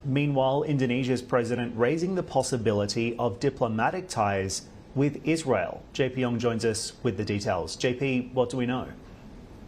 Meanwhile, Indonesia's president raising the possibility of diplomatic ties with Israel. JP Young joins us with the details. JP, what do we know?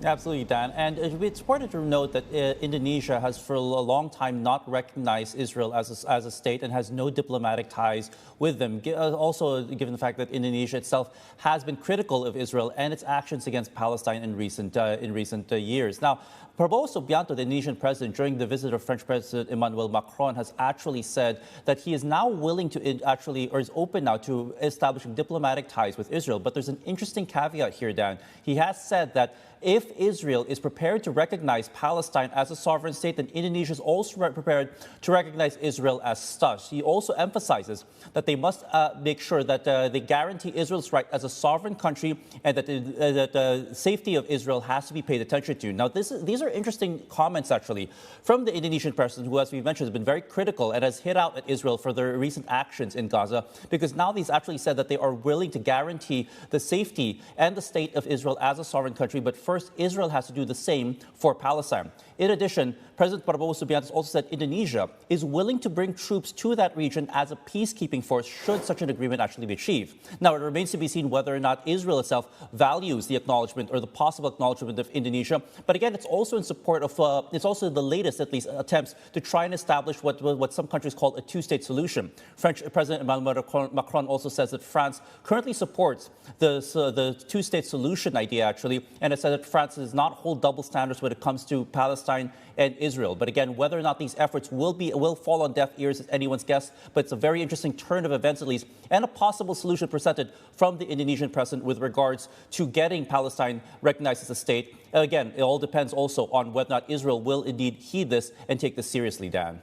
Absolutely, Dan. And it's important to note that Indonesia has for a long time not recognized Israel as a state and has no diplomatic ties with them. Also, given the fact that Indonesia itself has been critical of Israel and its actions against Palestine in recent years. Now, Prabowo Subianto, the Indonesian president, during the visit of French President Emmanuel Macron, has actually said that he is now willing to or is open now to establishing diplomatic ties with Israel. But there's an interesting caveat here, Dan. He has said that if Israel is prepared to recognize Palestine as a sovereign state, then Indonesia is also prepared to recognize Israel as such. He also emphasizes that they must make sure that they guarantee Israel's right as a sovereign country and that the safety of Israel has to be paid attention to. Now, these are interesting comments, actually, from the Indonesian president, who, as we mentioned, has been very critical and has hit out at Israel for their recent actions in Gaza, because now he's actually said that they are willing to guarantee the safety and the state of Israel as a sovereign country, but first, Israel has to do the same for Palestine. In addition, President Prabowo Subianto also said Indonesia is willing to bring troops to that region as a peacekeeping force should such an agreement actually be achieved. Now, it remains to be seen whether or not Israel itself values the acknowledgement or the possible acknowledgement of Indonesia. But again, it's also in support of, it's also the latest, at least, attempts to try and establish what some countries call a two-state solution. French President Emmanuel Macron also says that France currently supports the two-state solution idea, actually, and it said that France does not hold double standards when it comes to Palestine and Israel. But again, whether or not these efforts will fall on deaf ears is anyone's guess. But it's a very interesting turn of events, at least, and a possible solution presented from the Indonesian president with regards to getting Palestine recognized as a state. Again, it all depends also on whether or not Israel will indeed heed this and take this seriously, Dan.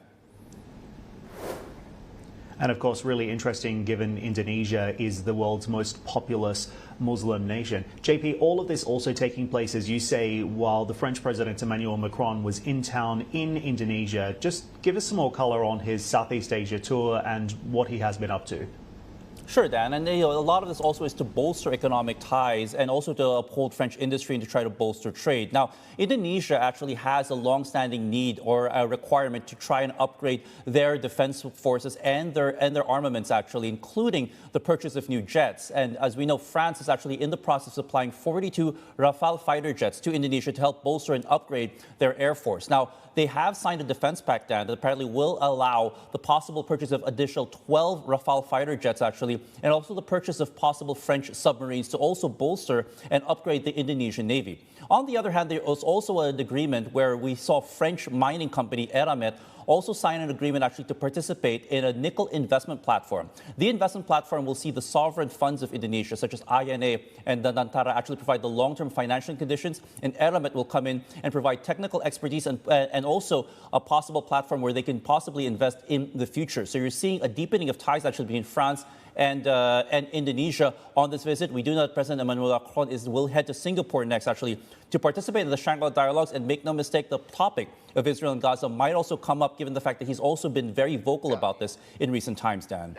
And of course, really interesting given Indonesia is the world's most populous Muslim nation. JP, all of this also taking place, as you say, while the French President Emmanuel Macron was in town in Indonesia. Just give us some more color on his Southeast Asia tour and what he has been up to. Sure, Dan. And a lot of this also is to bolster economic ties and also to uphold French industry and to try to bolster trade. Now, Indonesia actually has a long-standing need or a requirement to try and upgrade their defense forces and their armaments, actually, including the purchase of new jets. And as we know, France is actually in the process of supplying 42 Rafale fighter jets to Indonesia to help bolster and upgrade their air force. Now, they have signed a defense pact, Dan, that apparently will allow the possible purchase of additional 12 Rafale fighter jets, actually, and also the purchase of possible French submarines to also bolster and upgrade the Indonesian Navy. On the other hand, there was also an agreement where we saw French mining company Eramet also sign an agreement actually to participate in a nickel investment platform. The investment platform will see the sovereign funds of Indonesia, such as INA and Danantara, actually provide the long-term financial conditions, and Eramet will come in and provide technical expertise and also a possible platform where they can possibly invest in the future. So you're seeing a deepening of ties actually between France and Indonesia on this visit. We do know that President Emmanuel Macron will head to Singapore next, actually, to participate in the Shangri-La dialogues. And make no mistake, the topic of Israel and Gaza might also come up, given the fact that he's also been very vocal about this in recent times, Dan.